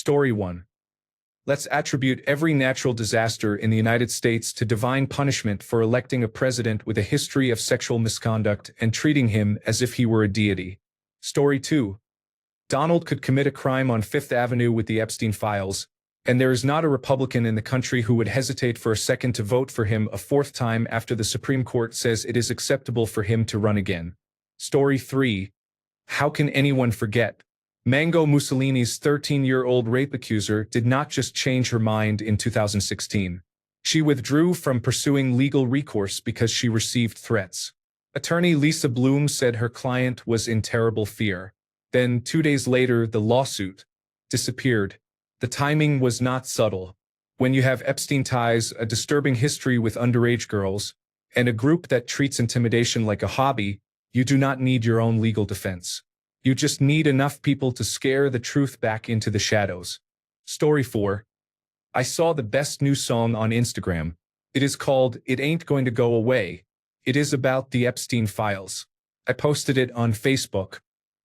Story 1. Let's attribute every natural disaster in the United States to divine punishment for electing a president with a history of sexual misconduct and treating him as if he were a deity. Story 2. Donald could commit a crime on Fifth Avenue with the Epstein files, and there is not a Republican in the country who would hesitate for a second to vote for him a fourth time after the Supreme Court says it is acceptable for him to run again. Story 3. How can anyone forget? Mango Mussolini's 13-year-old rape accuser did not just change her mind in 2016. She withdrew from pursuing legal recourse because she received threats. Attorney Lisa Bloom said her client was in terrible fear. Then, 2 days later, the lawsuit disappeared. The timing was not subtle. When you have Epstein ties, a disturbing history with underage girls, and a group that treats intimidation like a hobby, you do not need your own legal defense. You just need enough people to scare the truth back into the shadows. Story 4. I saw the best new song on Instagram. It is called "It Ain't Going to Go Away." It is about the Epstein files. I posted it on Facebook.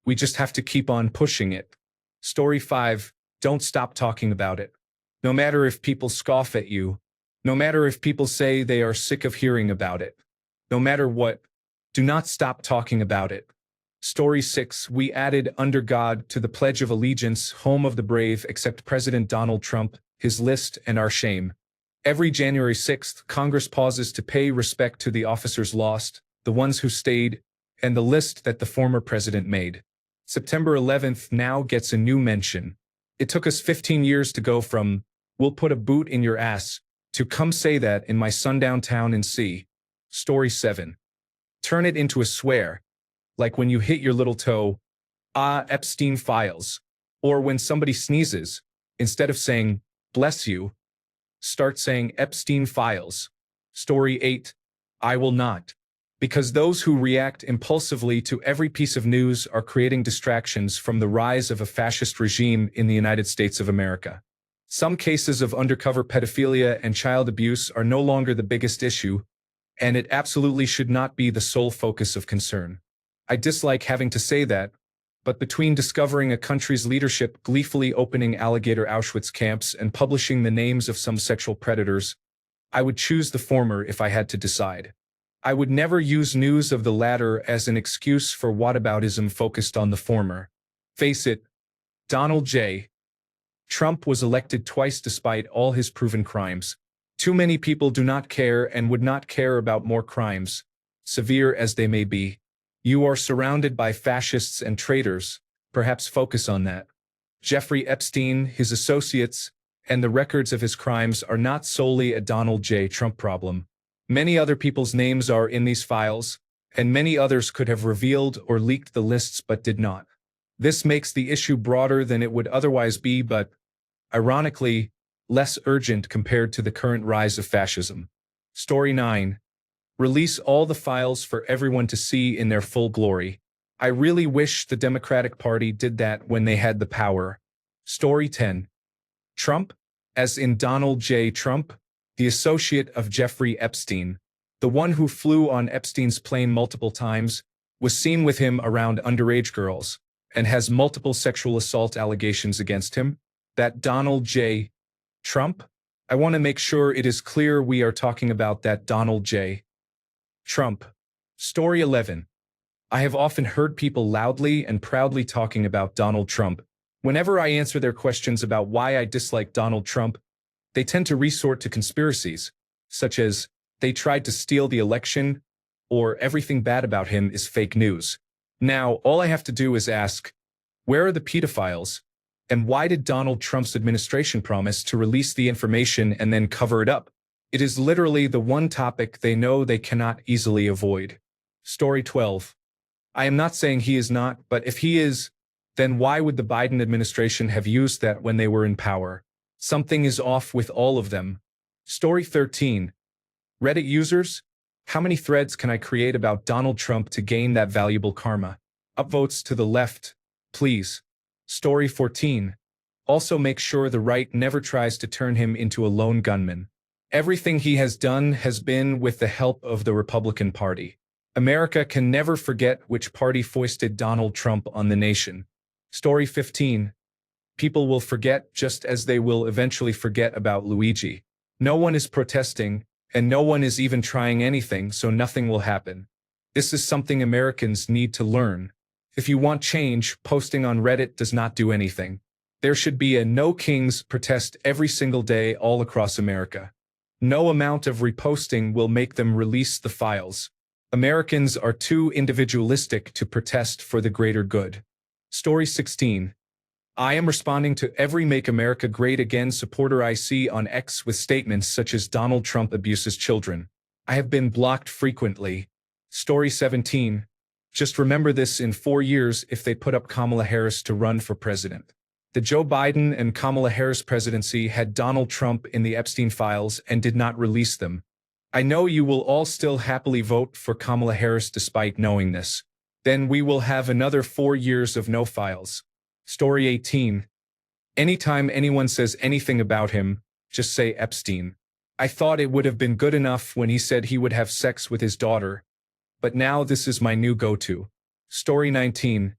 We just have to keep on pushing it. Story 5. Don't stop talking about it. No matter if people scoff at you, no matter if people say they are sick of hearing about it, no matter what, do not stop talking about it. Story 6. We added "Under God" to the Pledge of Allegiance, home of the brave except President Donald Trump, his list, and our shame. Every January 6th, Congress pauses to pay respect to the officers lost, the ones who stayed, and the list that the former president made. September 11th now gets a new mention. It took us 15 years to go from "we'll put a boot in your ass" to "come say that in my sundown town and see." Story 7. Turn it into a swear. Like when you hit your little toe, Epstein files. Or when somebody sneezes, instead of saying, "bless you," start saying "Epstein files." Story 8. I will not. Because those who react impulsively to every piece of news are creating distractions from the rise of a fascist regime in the United States of America. Some cases of undercover pedophilia and child abuse are no longer the biggest issue, and it absolutely should not be the sole focus of concern. I dislike having to say that, but between discovering a country's leadership gleefully opening alligator Auschwitz camps and publishing the names of some sexual predators, I would choose the former if I had to decide. I would never use news of the latter as an excuse for whataboutism focused on the former. Face it, Donald J. Trump was elected twice despite all his proven crimes. Too many people do not care and would not care about more crimes, severe as they may be. You are surrounded by fascists and traitors, perhaps focus on that. Jeffrey Epstein, his associates, and the records of his crimes are not solely a Donald J. Trump problem. Many other people's names are in these files, and many others could have revealed or leaked the lists but did not. This makes the issue broader than it would otherwise be but, ironically, less urgent compared to the current rise of fascism. Story 9. Release all the files for everyone to see in their full glory. I really wish the Democratic Party did that when they had the power. Story 10. Trump, as in Donald J. Trump, the associate of Jeffrey Epstein, the one who flew on Epstein's plane multiple times, was seen with him around underage girls, and has multiple sexual assault allegations against him. That Donald J. Trump? I want to make sure it is clear we are talking about that Donald J. Trump. Story 11. I have often heard people loudly and proudly talking about Donald Trump. Whenever I answer their questions about why I dislike Donald Trump, they tend to resort to conspiracies, such as, they tried to steal the election, or everything bad about him is fake news. Now, all I have to do is ask, where are the pedophiles? And why did Donald Trump's administration promise to release the information and then cover it up? It is literally the one topic they know they cannot easily avoid. Story 12. I am not saying he is not, but if he is, then why would the Biden administration have used that when they were in power? Something is off with all of them. Story 13. Reddit users? How many threads can I create about Donald Trump to gain that valuable karma? Upvotes to the left, please. Story 14. Also make sure the right never tries to turn him into a lone gunman. Everything he has done has been with the help of the Republican Party. America can never forget which party foisted Donald Trump on the nation. Story 15. People will forget just as they will eventually forget about Luigi. No one is protesting, and no one is even trying anything, so nothing will happen. This is something Americans need to learn. If you want change, posting on Reddit does not do anything. There should be a No Kings protest every single day all across America. No amount of reposting will make them release the files. Americans are too individualistic to protest for the greater good. Story 16. I am responding to every Make America Great Again supporter I see on X with statements such as Donald Trump abuses children. I have been blocked frequently. Story 17. Just remember this in 4 years if they put up Kamala Harris to run for president. The Joe Biden and Kamala Harris presidency had Donald Trump in the Epstein files and did not release them. I know you will all still happily vote for Kamala Harris despite knowing this. Then we will have another 4 years of no files. Story 18. Anytime anyone says anything about him, just say Epstein. I thought it would have been good enough when he said he would have sex with his daughter, but now this is my new go-to. Story 19.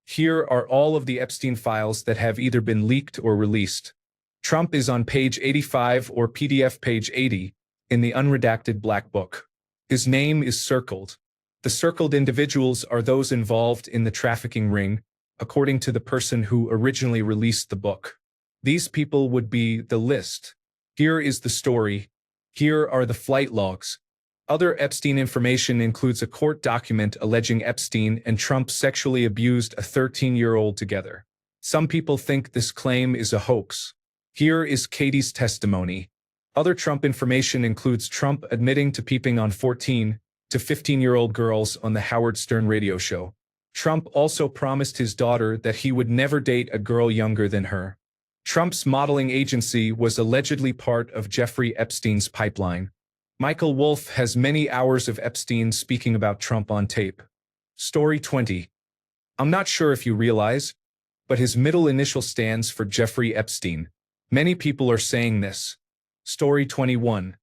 Here are all of the Epstein files that have either been leaked or released. Trump is on page 85 or PDF page 80 in the unredacted black book. His name is circled. The circled individuals are those involved in the trafficking ring, according to the person who originally released the book. These people would be the list. Here is the story. Here are the flight logs. Other Epstein information includes a court document alleging Epstein and Trump sexually abused a 13-year-old together. Some people think this claim is a hoax. Here is Katie's testimony. Other Trump information includes Trump admitting to peeping on 14 to 15-year-old girls on the Howard Stern radio show. Trump also promised his daughter that he would never date a girl younger than her. Trump's modeling agency was allegedly part of Jeffrey Epstein's pipeline. Michael Wolff has many hours of Epstein speaking about Trump on tape. Story 20. I'm not sure if you realize, but his middle initial stands for Jeffrey Epstein. Many people are saying this. Story 21.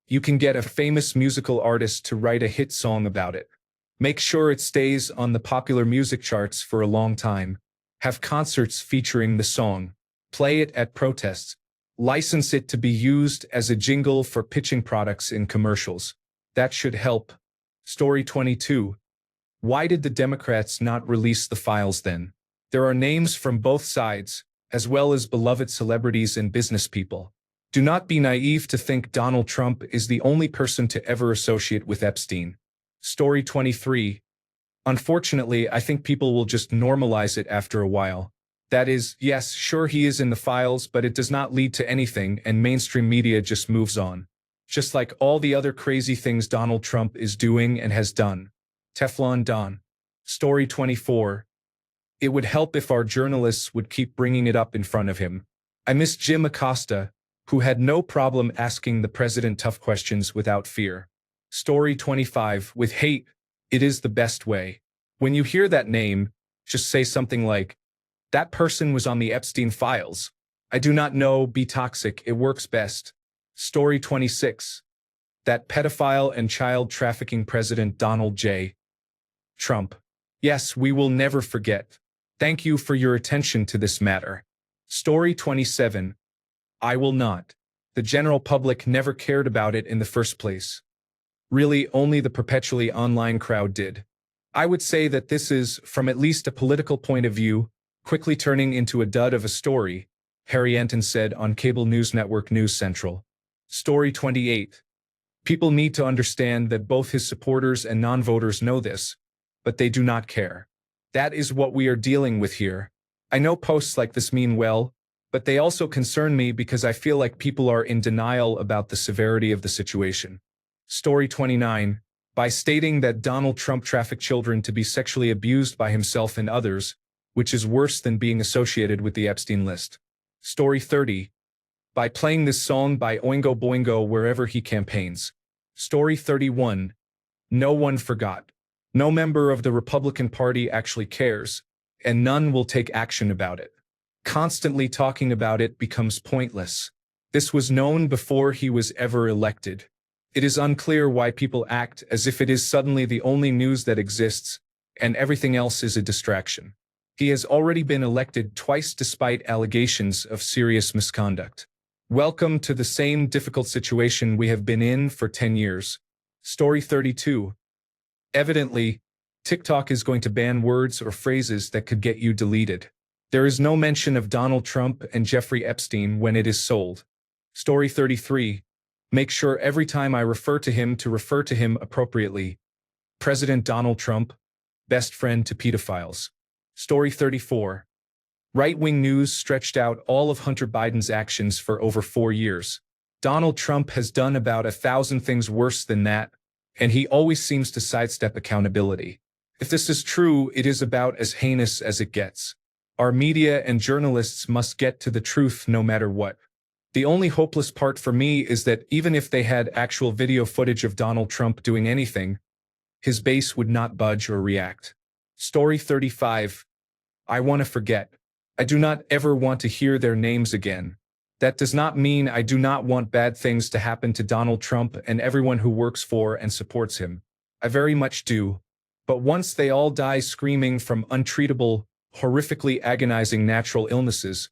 You can get a famous musical artist to write a hit song about it. Make sure it stays on the popular music charts for a long time. Have concerts featuring the song. Play it at protests. License it to be used as a jingle for pitching products in commercials. That should help. Story 22. Why did the Democrats not release the files then? There are names from both sides, as well as beloved celebrities and business people. Do not be naive to think Donald Trump is the only person to ever associate with Epstein. Story 23. Unfortunately, I think people will just normalize it after a while. That is, yes, sure he is in the files, but it does not lead to anything and mainstream media just moves on. Just like all the other crazy things Donald Trump is doing and has done. Teflon Don. Story 24. It would help if our journalists would keep bringing it up in front of him. I miss Jim Acosta, who had no problem asking the president tough questions without fear. Story 25. With hate, it is the best way. When you hear that name, just say something like, that person was on the Epstein files. I do not know, be toxic, it works best. Story 26. That pedophile and child trafficking President Donald J. Trump. Yes, we will never forget. Thank you for your attention to this matter. Story 27. I will not. The general public never cared about it in the first place. Really, only the perpetually online crowd did. I would say that this is, from at least a political point of view, quickly turning into a dud of a story, Harry Anton said on cable news network News Central. Story 28. People need to understand that both his supporters and non-voters know this, but they do not care. That is what we are dealing with here. I know posts like this mean well, but they also concern me because I feel like people are in denial about the severity of the situation. Story 29. By stating that Donald Trump trafficked children to be sexually abused by himself and others, which is worse than being associated with the Epstein list. Story 30. By playing this song by Oingo Boingo wherever he campaigns. Story 31. No one forgot. No member of the Republican Party actually cares, and none will take action about it. Constantly talking about it becomes pointless. This was known before he was ever elected. It is unclear why people act as if it is suddenly the only news that exists, and everything else is a distraction. He has already been elected twice despite allegations of serious misconduct. Welcome to the same difficult situation we have been in for 10 years. Story 32. Evidently, TikTok is going to ban words or phrases that could get you deleted. There is no mention of Donald Trump and Jeffrey Epstein when it is sold. Story 33. Make sure every time I refer to him appropriately. President Donald Trump, best friend to pedophiles. Story 34. Right-wing news stretched out all of Hunter Biden's actions for over 4 years. Donald Trump has done about 1,000 things worse than that, and he always seems to sidestep accountability. If this is true, it is about as heinous as it gets. Our media and journalists must get to the truth no matter what. The only hopeless part for me is that even if they had actual video footage of Donald Trump doing anything, his base would not budge or react. Story 35. I want to forget. I do not ever want to hear their names again. That does not mean I do not want bad things to happen to Donald Trump and everyone who works for and supports him. I very much do. But once they all die screaming from untreatable, horrifically agonizing natural illnesses,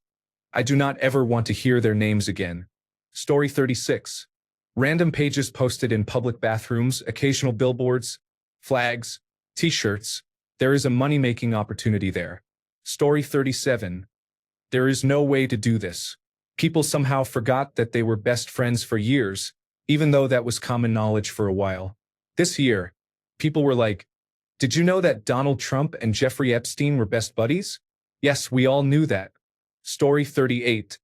I do not ever want to hear their names again. Story 36. Random pages posted in public bathrooms, occasional billboards, flags, t-shirts. There is a money-making opportunity there. Story 37. There is no way to do this. People somehow forgot that they were best friends for years, even though that was common knowledge for a while. This year, people were like, did you know that Donald Trump and Jeffrey Epstein were best buddies? Yes, we all knew that. Story 38.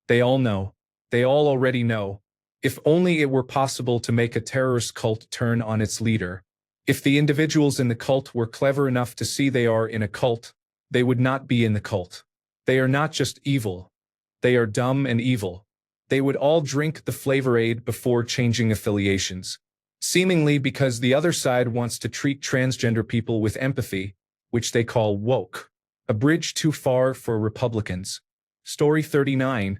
They all know. They all already know. If only it were possible to make a terrorist cult turn on its leader. If the individuals in the cult were clever enough to see they are in a cult, they would not be in the cult. They are not just evil. They are dumb and evil. They would all drink the Flavor Aid before changing affiliations. Seemingly because the other side wants to treat transgender people with empathy, which they call woke. A bridge too far for Republicans. Story 39.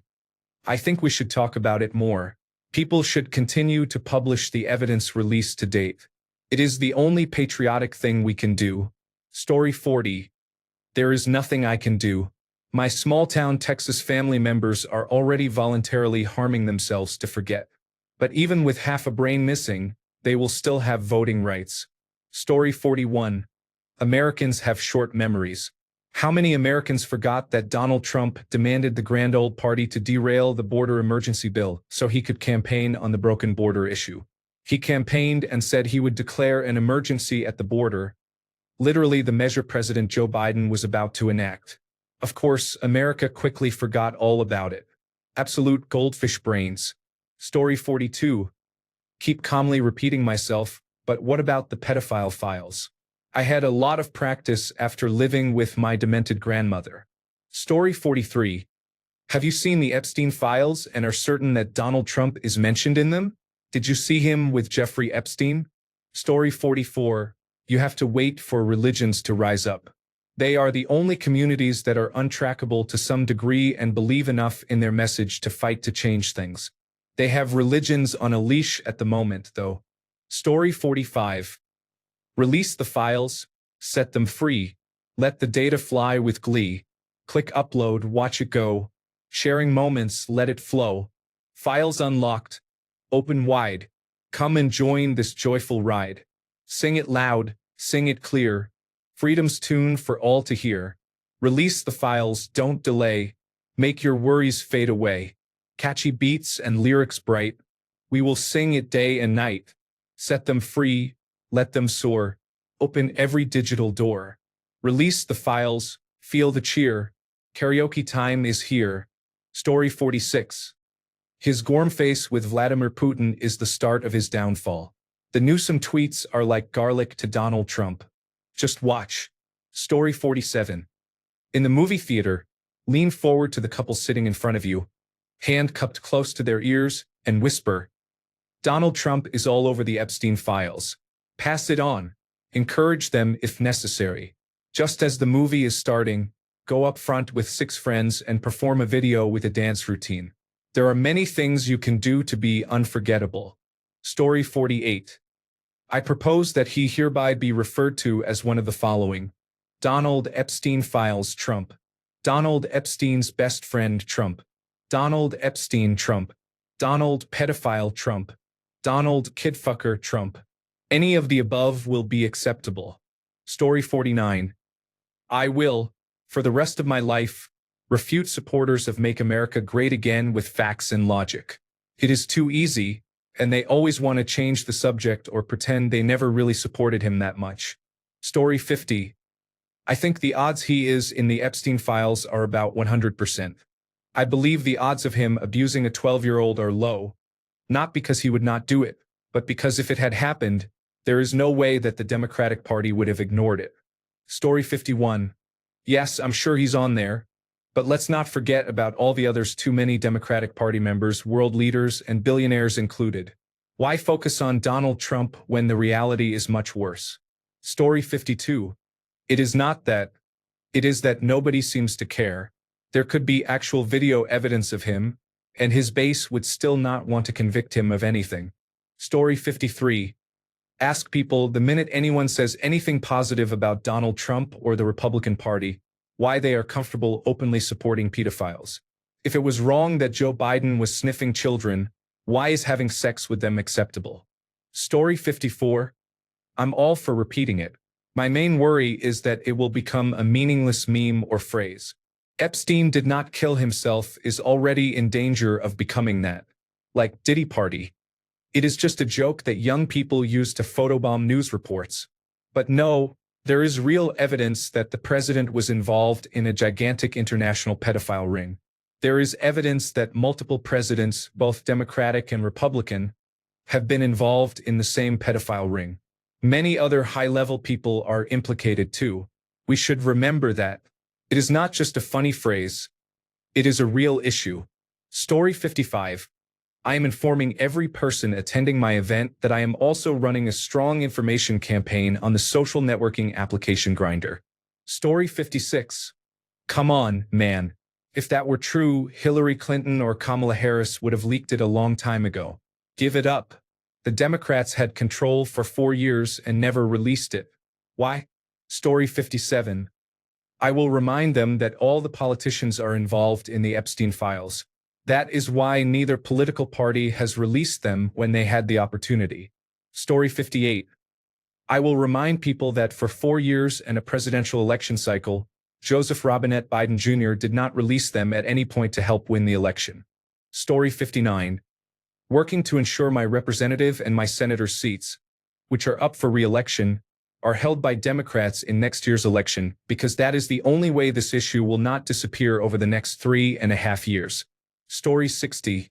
I think we should talk about it more. People should continue to publish the evidence released to date. It is the only patriotic thing we can do. Story 40. There is nothing I can do. My small-town Texas family members are already voluntarily harming themselves to forget. But even with half a brain missing, they will still have voting rights. Story 41. Americans have short memories. How many Americans forgot that Donald Trump demanded the grand old party to derail the border emergency bill so he could campaign on the broken border issue? He campaigned and said he would declare an emergency at the border, literally the measure President Joe Biden was about to enact. Of course, America quickly forgot all about it. Absolute goldfish brains. Story 42. Keep calmly repeating myself, but what about the pedophile files? I had a lot of practice after living with my demented grandmother. Story 43. Have you seen the Epstein files and are certain that Donald Trump is mentioned in them? Did you see him with Jeffrey Epstein? Story 44. You have to wait for religions to rise up. They are the only communities that are untrackable to some degree and believe enough in their message to fight to change things. They have religions on a leash at the moment, though. Story 45. Release the files, set them free, let the data fly with glee. Click upload, watch it go. Sharing moments, let it flow. Files unlocked, open wide. Come and join this joyful ride. Sing it loud, sing it clear. Freedom's tune for all to hear. Release the files, don't delay. Make your worries fade away. Catchy beats and lyrics bright. We will sing it day and night. Set them free, let them soar. Open every digital door. Release the files, feel the cheer. Karaoke time is here. Story 46. His gorm face with Vladimir Putin is the start of his downfall. The Newsom tweets are like garlic to Donald Trump. Just watch. Story 47. In the movie theater, lean forward to the couple sitting in front of you, hand cupped close to their ears, and whisper, Donald Trump is all over the Epstein files. Pass it on. Encourage them if necessary. Just as the movie is starting, go up front with 6 friends and perform a video with a dance routine. There are many things you can do to be unforgettable. Story 48. I propose that he hereby be referred to as one of the following. Donald Epstein files Trump. Donald Epstein's best friend Trump. Donald Epstein Trump. Donald pedophile Trump. Donald kidfucker Trump. Any of the above will be acceptable. Story 49. I will, for the rest of my life, refute supporters of Make America Great Again with facts and logic. It is too easy, and they always want to change the subject or pretend they never really supported him that much. Story 50. I think the odds he is in the Epstein files are about 100%. I believe the odds of him abusing a 12-year-old are low, not because he would not do it, but because if it had happened, there is no way that the Democratic Party would have ignored it. Story 51. Yes, I'm sure he's on there, but let's not forget about all the others, too many Democratic Party members, world leaders, and billionaires included. Why focus on Donald Trump when the reality is much worse? Story 52. It is not that. It is that nobody seems to care. There could be actual video evidence of him, and his base would still not want to convict him of anything. Story 53. Ask people the minute anyone says anything positive about Donald Trump or the Republican Party, why they are comfortable openly supporting pedophiles. If it was wrong that Joe Biden was sniffing children, why is having sex with them acceptable? Story 54. I'm all for repeating it. My main worry is that it will become a meaningless meme or phrase. Epstein did not kill himself is already in danger of becoming that. Like Diddy Party. It is just a joke that young people use to photobomb news reports. But no, there is real evidence that the president was involved in a gigantic international pedophile ring. There is evidence that multiple presidents, both Democratic and Republican, have been involved in the same pedophile ring. Many other high-level people are implicated too. We should remember that. It is not just a funny phrase. It is a real issue. Story 55. I am informing every person attending my event that I am also running a strong information campaign on the social networking application Grindr. Story 56. Come on, man. If that were true, Hillary Clinton or Kamala Harris would have leaked it a long time ago. Give it up. The Democrats had control for 4 years and never released it. Why? Story 57. I will remind them that all the politicians are involved in the Epstein files. That is why neither political party has released them when they had the opportunity. Story 58. I will remind people that for 4 years and a presidential election cycle, Joseph Robinette Biden Jr. did not release them at any point to help win the election. Story 59. Working to ensure my representative and my senator seats, which are up for re-election, are held by Democrats in next year's election because that is the only way this issue will not disappear over the next 3.5 years. Story 60.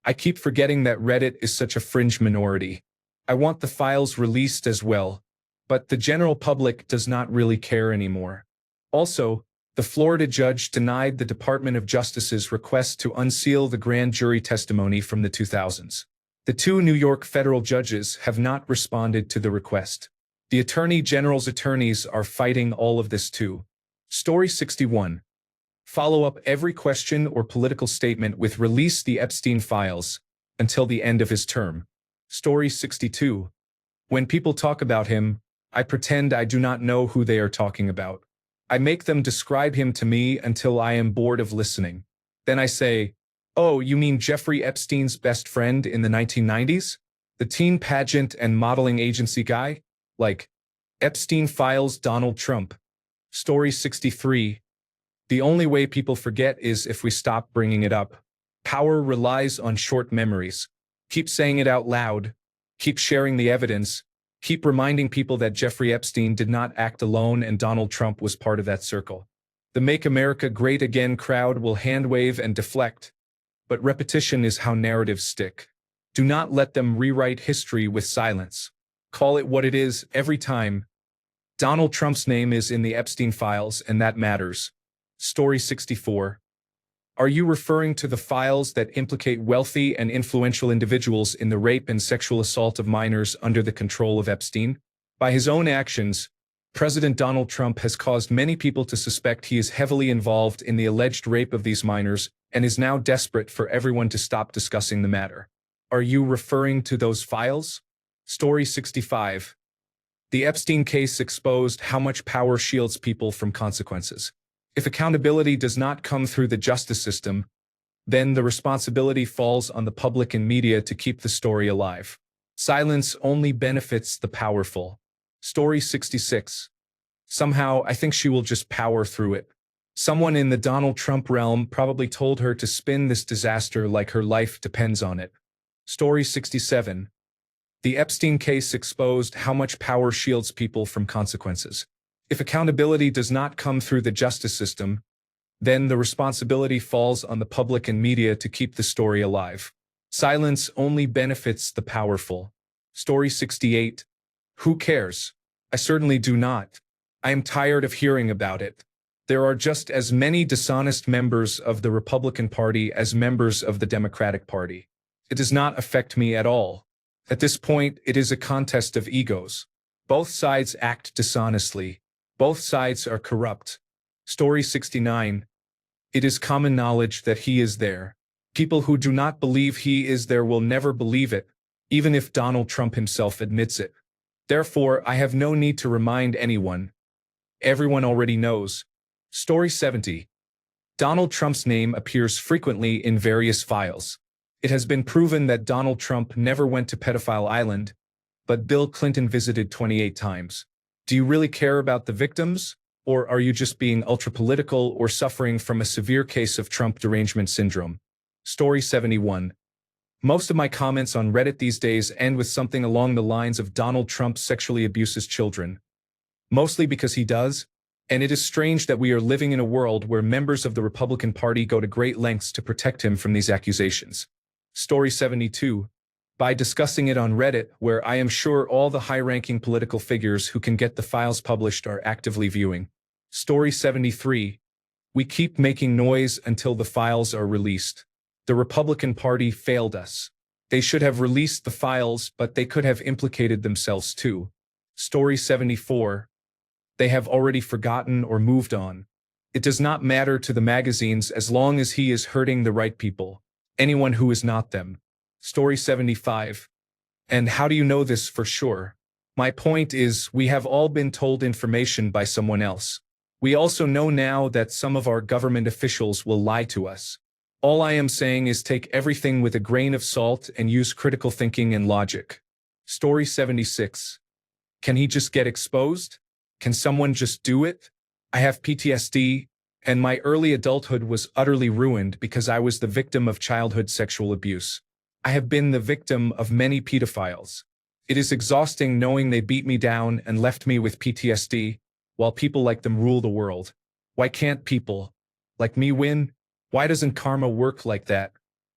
I keep forgetting that Reddit is such a fringe minority. I want the files released as well, but the general public does not really care anymore. Also, the Florida judge denied the Department of Justice's request to unseal the grand jury testimony from the 2000s. The 2 New York federal judges have not responded to the request. The Attorney General's attorneys are fighting all of this too. Story 61. Follow up every question or political statement with release the Epstein files until the end of his term. Story 62. When people talk about him, I pretend I do not know who they are talking about. I make them describe him to me until I am bored of listening. Then I say, oh, you mean Jeffrey Epstein's best friend in the 1990s? The teen pageant and modeling agency guy? Like, Epstein files Donald Trump. Story 63. The only way people forget is if we stop bringing it up. Power relies on short memories. Keep saying it out loud. Keep sharing the evidence. Keep reminding people that Jeffrey Epstein did not act alone and Donald Trump was part of that circle. The Make America Great Again crowd will handwave and deflect, but repetition is how narratives stick. Do not let them rewrite history with silence. Call it what it is every time. Donald Trump's name is in the Epstein files, and that matters. Story 64. Are you referring to the files that implicate wealthy and influential individuals in the rape and sexual assault of minors under the control of Epstein? By his own actions, President Donald Trump has caused many people to suspect he is heavily involved in the alleged rape of these minors and is now desperate for everyone to stop discussing the matter. Are you referring to those files? Story 65. The Epstein case exposed how much power shields people from consequences. If accountability does not come through the justice system, then the responsibility falls on the public and media to keep the story alive. Silence only benefits the powerful. Story 66. Somehow, I think she will just power through it. Someone in the Donald Trump realm probably told her to spin this disaster like her life depends on it. Story 67. The Epstein case exposed how much power shields people from consequences. If accountability does not come through the justice system, then the responsibility falls on the public and media to keep the story alive. Silence only benefits the powerful. Story 68. Who cares? I certainly do not. I am tired of hearing about it. There are just as many dishonest members of the Republican Party as members of the Democratic Party. It does not affect me at all. At this point, it is a contest of egos. Both sides act dishonestly. Both sides are corrupt. Story 69. It is common knowledge that he is there. People who do not believe he is there will never believe it, even if Donald Trump himself admits it. Therefore, I have no need to remind anyone. Everyone already knows. Story 70. Donald Trump's name appears frequently in various files. It has been proven that Donald Trump never went to Pedophile Island, but Bill Clinton visited 28 times. Do you really care about the victims? Or are you just being ultra-political or suffering from a severe case of Trump derangement syndrome? Story 71. Most of my comments on Reddit these days end with something along the lines of Donald Trump sexually abuses children. Mostly because he does, and it is strange that we are living in a world where members of the Republican Party go to great lengths to protect him from these accusations. Story 72. By discussing it on Reddit, where I am sure all the high-ranking political figures who can get the files published are actively viewing. Story 73. We keep making noise until the files are released. The Republican Party failed us. They should have released the files, but they could have implicated themselves too. Story 74. They have already forgotten or moved on. It does not matter to the magazines as long as he is hurting the right people. Anyone who is not them. Story 75. And how do you know this for sure? My point is, we have all been told information by someone else. We also know now that some of our government officials will lie to us. All I am saying is take everything with a grain of salt and use critical thinking and logic. Story 76. Can he just get exposed? Can someone just do it? I have PTSD, and my early adulthood was utterly ruined because I was the victim of childhood sexual abuse. I have been the victim of many pedophiles. It is exhausting knowing they beat me down and left me with PTSD, while people like them rule the world. Why can't people like me win? Why doesn't karma work like that?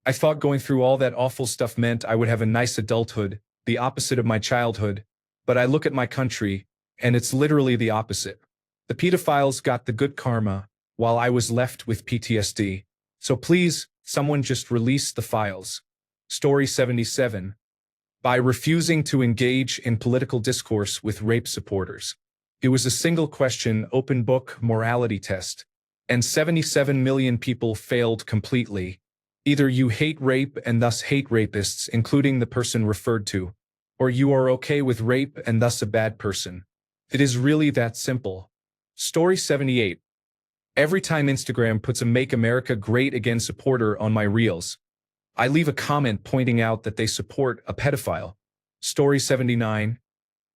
I thought going through all that awful stuff meant I would have a nice adulthood, the opposite of my childhood, but I look at my country, and it's literally the opposite. The pedophiles got the good karma, while I was left with PTSD. So please, someone just release the files. Story 77. By refusing to engage in political discourse with rape supporters. It was a single question, open book morality test, and 77 million people failed completely. Either you hate rape and thus hate rapists, including the person referred to, or you are okay with rape and thus a bad person. It is really that simple. Story 78. Every time Instagram puts a Make America Great Again supporter on my reels, I leave a comment pointing out that they support a pedophile. Story 79.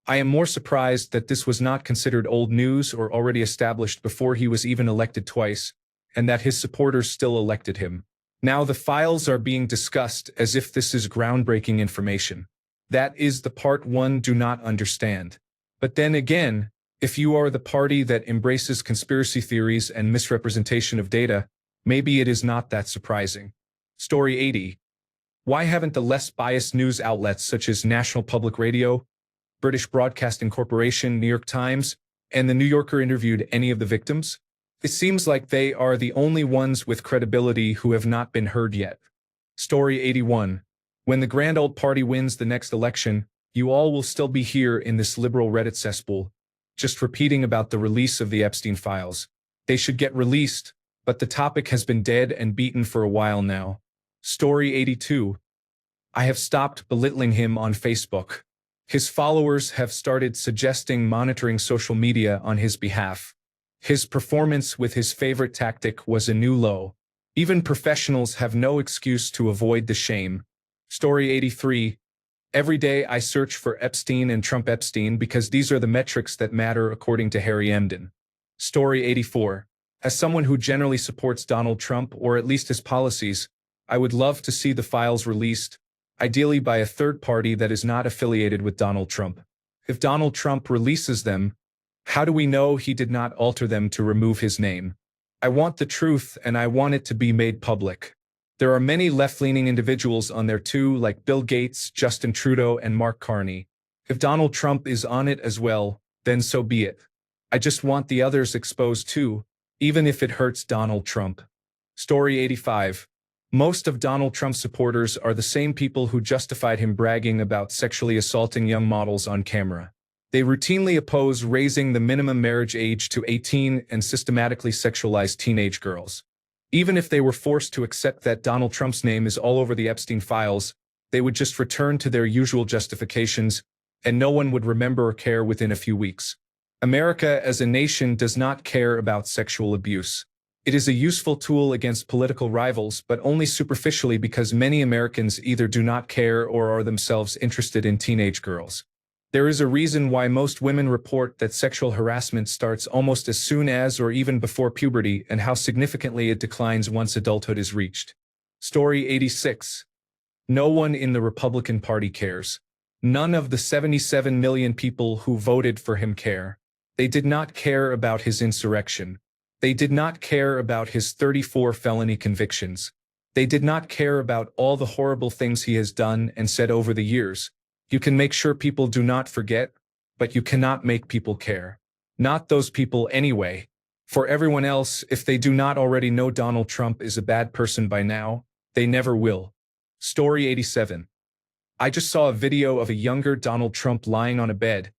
I am more surprised that this was not considered old news or already established before he was even elected twice, and that his supporters still elected him. Now the files are being discussed as if this is groundbreaking information. That is the part one do not understand. But then again, if you are the party that embraces conspiracy theories and misrepresentation of data, maybe it is not that surprising. Story 80. Why haven't the less biased news outlets such as National Public Radio, British Broadcasting Corporation, New York Times, and The New Yorker interviewed any of the victims? It seems like they are the only ones with credibility who have not been heard yet. Story 81. When the grand old party wins the next election, you all will still be here in this liberal Reddit cesspool, just repeating about the release of the Epstein files. They should get released, but the topic has been dead and beaten for a while now. Story 82. I have stopped belittling him on Facebook. His followers have started suggesting monitoring social media on his behalf. His performance with his favorite tactic was a new low. Even professionals have no excuse to avoid the shame. Story 83. Every day I search for Epstein and Trump Epstein because these are the metrics that matter according to Harry Emden. Story 84. As someone who generally supports Donald Trump, or at least his policies, I would love to see the files released, ideally by a third party that is not affiliated with Donald Trump. If Donald Trump releases them, how do we know he did not alter them to remove his name? I want the truth, and I want it to be made public. There are many left-leaning individuals on there too, like Bill Gates, Justin Trudeau, and Mark Carney. If Donald Trump is on it as well, then so be it. I just want the others exposed too, even if it hurts Donald Trump. Story 85. Most of Donald Trump's supporters are the same people who justified him bragging about sexually assaulting young models on camera. They routinely oppose raising the minimum marriage age to 18 and systematically sexualize teenage girls. Even if they were forced to accept that Donald Trump's name is all over the Epstein files, they would just return to their usual justifications, and no one would remember or care within a few weeks. America as a nation does not care about sexual abuse. It is a useful tool against political rivals, but only superficially because many Americans either do not care or are themselves interested in teenage girls. There is a reason why most women report that sexual harassment starts almost as soon as or even before puberty, and how significantly it declines once adulthood is reached. Story 86. No one in the Republican Party cares. None of the 77 million people who voted for him care. They did not care about his insurrection. They did not care about his 34 felony convictions. They did not care about all the horrible things he has done and said over the years. You can make sure people do not forget, but you cannot make people care. Not those people anyway. For everyone else, if they do not already know Donald Trump is a bad person by now, they never will. Story 87. I just saw a video of a younger Donald Trump lying on a bed,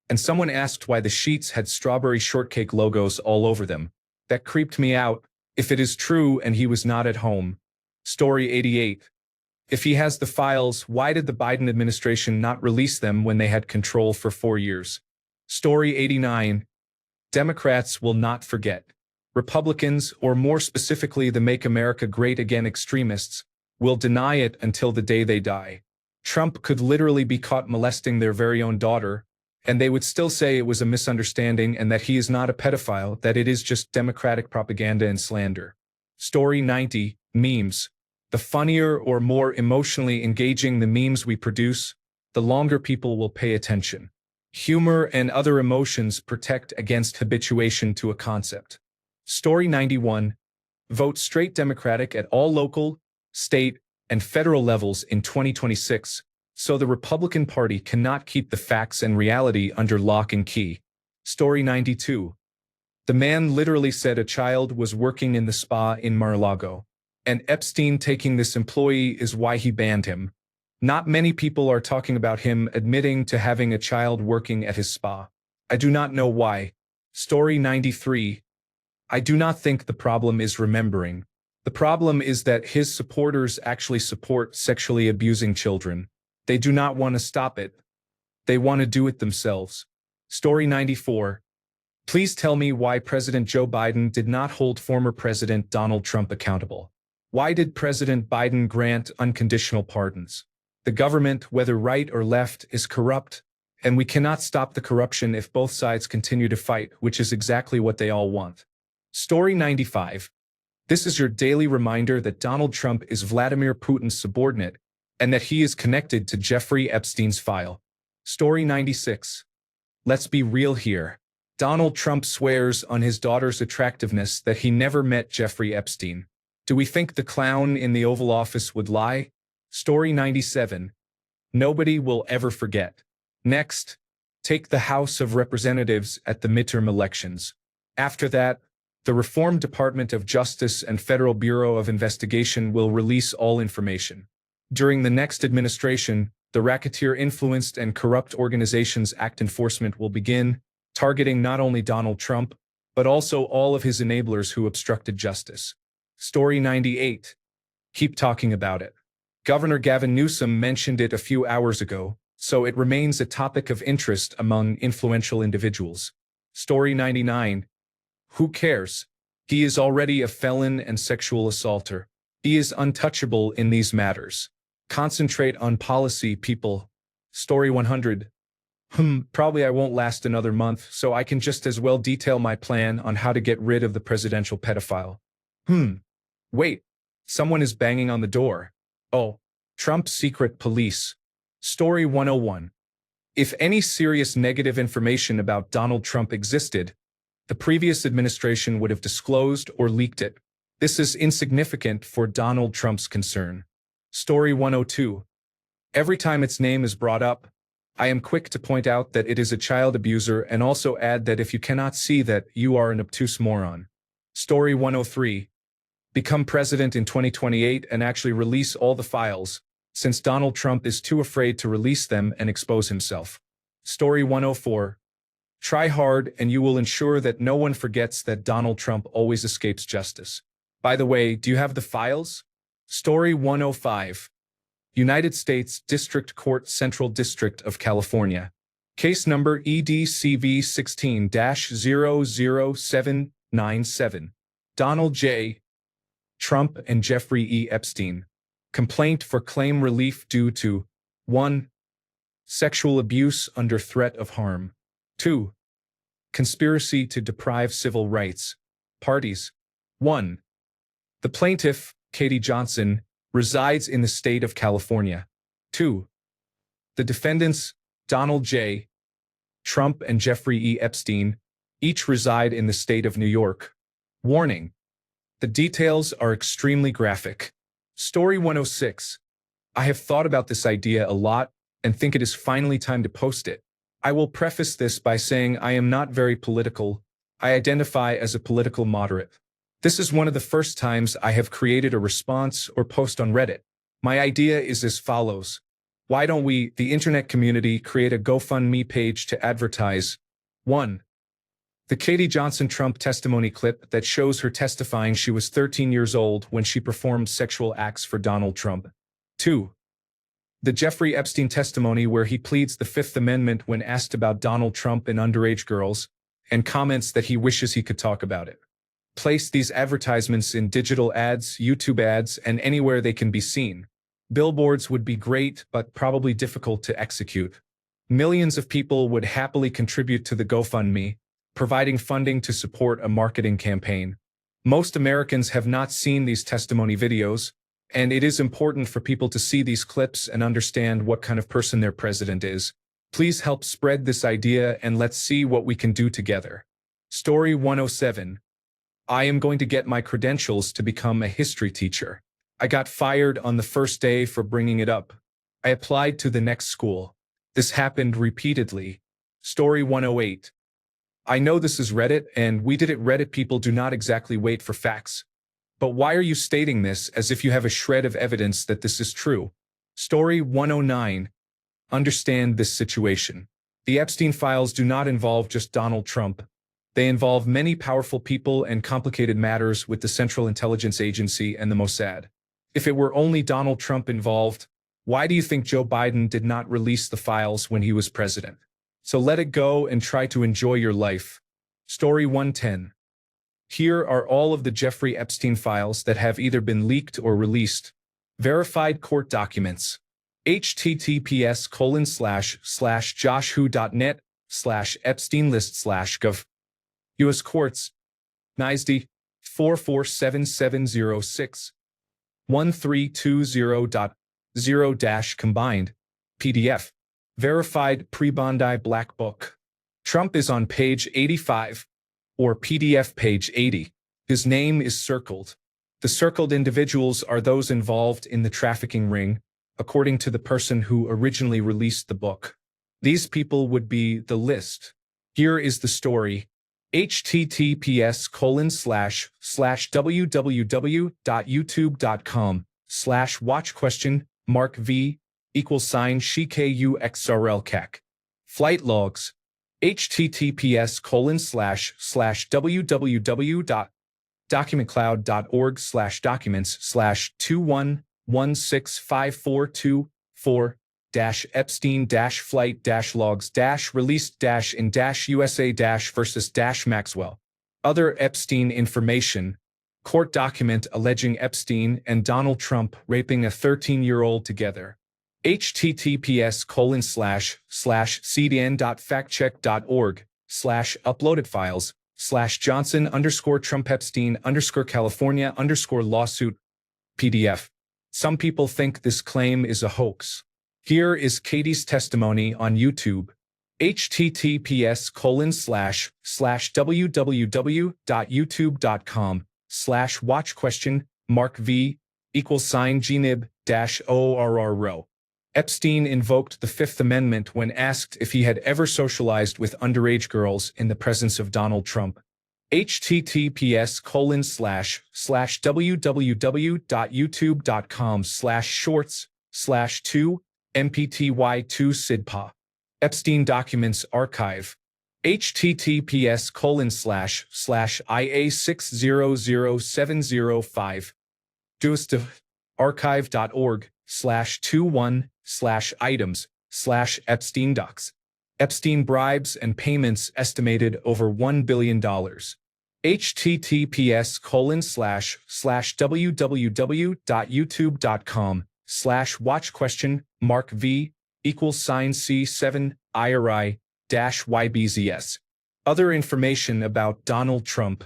and someone asked why the sheets had strawberry shortcake logos all over them. That creeped me out, if it is true and he was not at home. Story 88. If he has the files, why did the Biden administration not release them when they had control for 4 years? Story 89. Democrats will not forget. Republicans, or more specifically the Make America Great Again extremists, will deny it until the day they die. Trump could literally be caught molesting their very own daughter, and they would still say it was a misunderstanding and that he is not a pedophile, that it is just Democratic propaganda and slander. Story 90. Memes. The funnier or more emotionally engaging the memes we produce, the longer people will pay attention. Humor and other emotions protect against habituation to a concept. Story 91. Vote straight Democratic at all local, state, and federal levels in 2026, so the Republican Party cannot keep the facts and reality under lock and key. Story 92. The man literally said a child was working in the spa in Mar-a-Lago, and Epstein taking this employee is why he banned him. Not many people are talking about him admitting to having a child working at his spa. I do not know why. Story 93. I do not think the problem is remembering. The problem is that his supporters actually support sexually abusing children. They do not want to stop it. They want to do it themselves. Story 94. Please tell me why President Joe Biden did not hold former President Donald Trump accountable. Why did President Biden grant unconditional pardons? The government, whether right or left, is corrupt, and we cannot stop the corruption if both sides continue to fight, which is exactly what they all want. Story 95. This is your daily reminder that Donald Trump is Vladimir Putin's subordinate, and that he is connected to Jeffrey Epstein's file. Story 96. Let's be real here. Donald Trump swears on his daughter's attractiveness that he never met Jeffrey Epstein. Do we think the clown in the Oval Office would lie? Story 97. Nobody will ever forget. Next, take the House of Representatives at the midterm elections. After that, the Reform Department of Justice and Federal Bureau of Investigation will release all information. During the next administration, the Racketeer-Influenced and Corrupt Organizations Act enforcement will begin, targeting not only Donald Trump, but also all of his enablers who obstructed justice. Story 98. Keep talking about it. Governor Gavin Newsom mentioned it a few hours ago, so it remains a topic of interest among influential individuals. Story 99. Who cares? He is already a felon and sexual assaulter. He is untouchable in these matters. Concentrate on policy, people. Story 100. Probably I won't last another month, so I can just as well detail my plan on how to get rid of the presidential pedophile. Wait, someone is banging on the door. Oh, Trump's secret police. Story 101. If any serious negative information about Donald Trump existed, the previous administration would have disclosed or leaked it. This is insignificant for Donald Trump's concern. Story 102. Every time its name is brought up, I am quick to point out that it is a child abuser and also add that if you cannot see that, you are an obtuse moron. Story 103. Become president in 2028 and actually release all the files, since Donald Trump is too afraid to release them and expose himself. Story 104. Try hard and you will ensure that no one forgets that Donald Trump always escapes justice. By the way, do you have the files? Story 105. United States District Court, Central District of California. Case number EDCV 16-00797. Donald J. Trump and Jeffrey E. Epstein. Complaint for claim relief due to 1. Sexual abuse under threat of harm. 2. Conspiracy to deprive civil rights. Parties. 1. The plaintiff, Katie Johnson, resides in the state of California. 2. The defendants, Donald J. Trump and Jeffrey E. Epstein, each reside in the state of New York. Warning. The details are extremely graphic. Story 106. I have thought about this idea a lot and think it is finally time to post it. I will preface this by saying I am not very political. I identify as a political moderate. This is one of the first times I have created a response or post on Reddit. My idea is as follows. Why don't we, the internet community, create a GoFundMe page to advertise 1. The Katie Johnson Trump testimony clip that shows her testifying she was 13 years old when she performed sexual acts for Donald Trump. 2. The Jeffrey Epstein testimony where he pleads the Fifth Amendment when asked about Donald Trump and underage girls, and comments that he wishes he could talk about it. Place these advertisements in digital ads, YouTube ads, and anywhere they can be seen. Billboards would be great, but probably difficult to execute. Millions of people would happily contribute to the GoFundMe, providing funding to support a marketing campaign. Most Americans have not seen these testimony videos, and it is important for people to see these clips and understand what kind of person their president is. Please help spread this idea and let's see what we can do together. Story 107. I am going to get my credentials to become a history teacher. I got fired on the first day for bringing it up. I applied to the next school. This happened repeatedly. Story 108. I know this is Reddit, and we did it. Reddit people do not exactly wait for facts. But why are you stating this as if you have a shred of evidence that this is true? Story 109. Understand this situation. The Epstein files do not involve just Donald Trump. They involve many powerful people and complicated matters with the Central Intelligence Agency and the Mossad. If it were only Donald Trump involved, why do you think Joe Biden did not release the files when he was president? So let it go and try to enjoy your life. Story 110. Here are all of the Jeffrey Epstein files that have either been leaked or released. Verified court documents. https://joshwho.net/epsteinlist/gov. U.S. Courts. NISD 447706. 1320.0- PDF. Verified pre-Bondi Black Book. Trump is on page 85, or PDF page 80. His name is circled. The circled individuals are those involved in the trafficking ring, according to the person who originally released the book. These people would be the list. Here is the story. https://www.youtube.com/watch?v=SHIKUXRLCAC. Flight logs. https://www.documentcloud.org/documents/2116542-4 Epstein-flight-logs-released-in-USA- versus-Maxwell. Other Epstein information. Court document alleging Epstein and Donald Trump raping a 13-year-old together. https://cdn.factcheck.org/uploaded files/Johnson_Trump-Epstein_California_lawsuit PDF. Some people think this claim is a hoax. Here is Katie's testimony on YouTube. https://www.youtube.com/watch?v=gnib-orro. Epstein invoked the Fifth Amendment when asked if he had ever socialized with underage girls in the presence of Donald Trump. https://www.youtube.com/shorts/2mpty2sidpa. Epstein Documents Archive. https://ia600705. archive.org/21/items/Epstein docs. Epstein bribes and payments estimated over $1 billion. https://www.youtube.com/watch?v=C7IRI-YBZS. Other information about Donald Trump.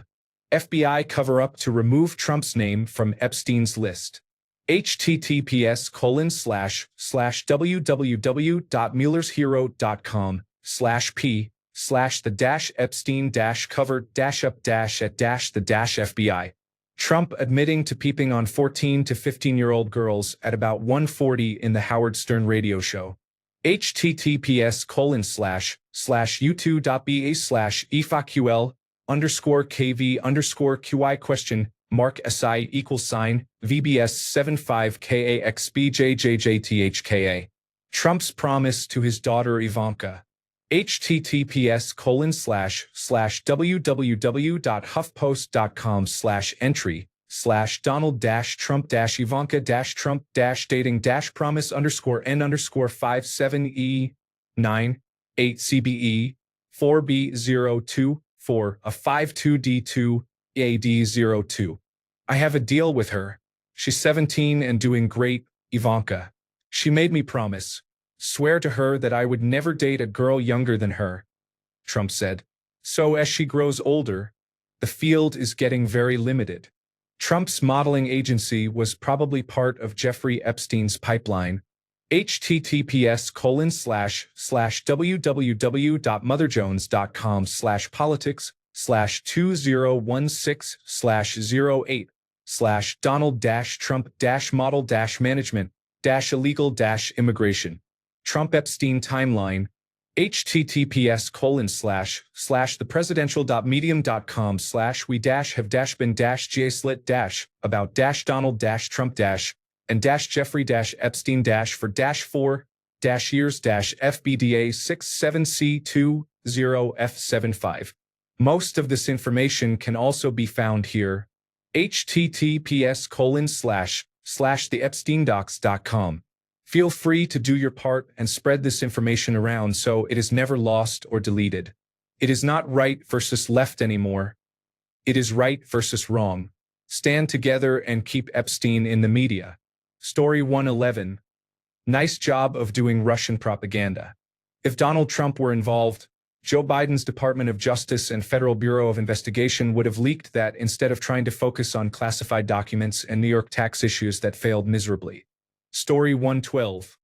FBI cover-up to remove Trump's name from Epstein's list. https://www.muellershero.com/p/the-Epstein-cover-up-at-the-FBI. Trump admitting to peeping on 14 to 15-year-old girls at about 1:40 in the Howard Stern radio show. https://youtube.ba/efaql_kv_qi Mark SI $75KAXBJJJTHKA. Trump's promise to his daughter Ivanka. https://www.huffpost.com/entry/donald-trump-ivanka-trump-dating-promise_n_57E9-8CBE4B02-4A522D2A-D02. I have a deal with her. She's 17 and doing great, Ivanka. She made me promise. Swear to her that I would never date a girl younger than her, Trump said. So as she grows older, the field is getting very limited. Trump's modeling agency was probably part of Jeffrey Epstein's pipeline. https://www.motherjones.com/2016/08/Donald-Trump-model-management-illegal-immigration. Trump Epstein timeline. https://the-presidential.medium.com/we-have-been-j/lit-about-donald-trump-and-jeffrey-epstein-for-4-years-FBDA 672-0F75. Most of this information can also be found here. https://theepsteindocs.com. Feel free to do your part and spread this information around so it is never lost or deleted. It is not right versus left anymore. It is right versus wrong. Stand together and keep Epstein in the media. Story 111. Nice job of doing Russian propaganda. If Donald Trump were involved, Joe Biden's Department of Justice and Federal Bureau of Investigation would have leaked that instead of trying to focus on classified documents and New York tax issues that failed miserably. Story 112.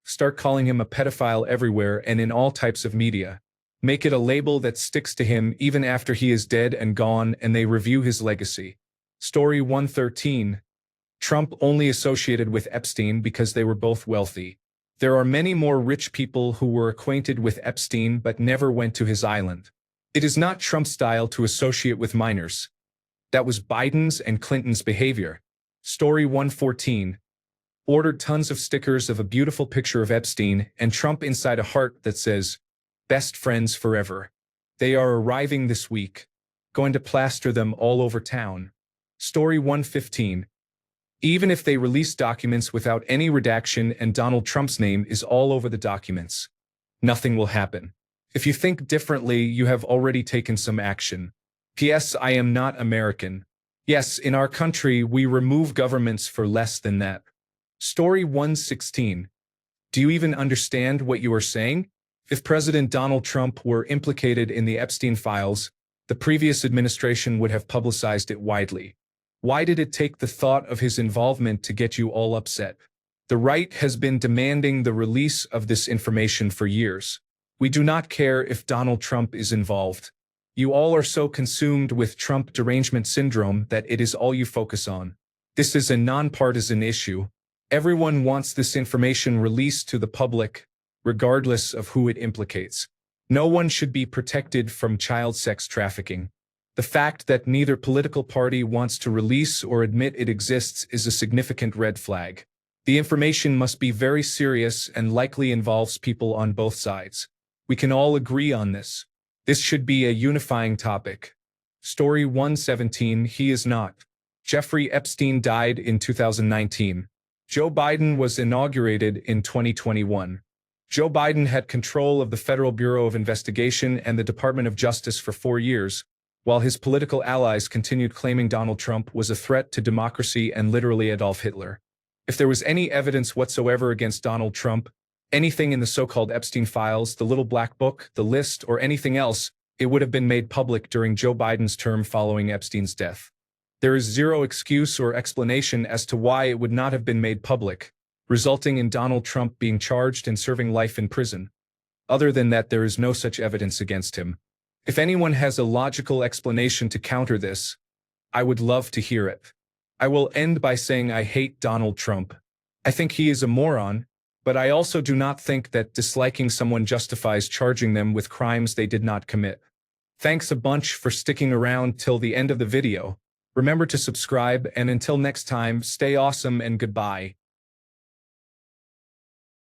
Start calling him a pedophile everywhere and in all types of media. Make it a label that sticks to him even after he is dead and gone and they review his legacy. Story 113. Trump only associated with Epstein because they were both wealthy. There are many more rich people who were acquainted with Epstein but never went to his island. It is not Trump's style to associate with minors. That was Biden's and Clinton's behavior. Story 114. Ordered tons of stickers of a beautiful picture of Epstein and Trump inside a heart that says, "Best friends forever." They are arriving this week. Going to plaster them all over town. Story 115. Even if they release documents without any redaction and Donald Trump's name is all over the documents, nothing will happen. If you think differently, you have already taken some action. P.S. I am not American. Yes, in our country, we remove governments for less than that. Story 116. Do you even understand what you are saying? If President Donald Trump were implicated in the Epstein files, the previous administration would have publicized it widely. Why did it take the thought of his involvement to get you all upset? The right has been demanding the release of this information for years. We do not care if Donald Trump is involved. You all are so consumed with Trump derangement syndrome that it is all you focus on. This is a nonpartisan issue. Everyone wants this information released to the public, regardless of who it implicates. No one should be protected from child sex trafficking. The fact that neither political party wants to release or admit it exists is a significant red flag. The information must be very serious and likely involves people on both sides. We can all agree on this. This should be a unifying topic. Story 117. He is not. Jeffrey Epstein died in 2019. Joe Biden was inaugurated in 2021. Joe Biden had control of the Federal Bureau of Investigation and the Department of Justice for 4 years, while his political allies continued claiming Donald Trump was a threat to democracy and literally Adolf Hitler. If there was any evidence whatsoever against Donald Trump, anything in the so-called Epstein files, the little black book, the list, or anything else, it would have been made public during Joe Biden's term following Epstein's death. There is zero excuse or explanation as to why it would not have been made public, resulting in Donald Trump being charged and serving life in prison. Other than that, there is no such evidence against him. If anyone has a logical explanation to counter this, I would love to hear it. I will end by saying I hate Donald Trump. I think he is a moron, but I also do not think that disliking someone justifies charging them with crimes they did not commit. Thanks a bunch for sticking around till the end of the video. Remember to subscribe, and until next time, stay awesome and goodbye.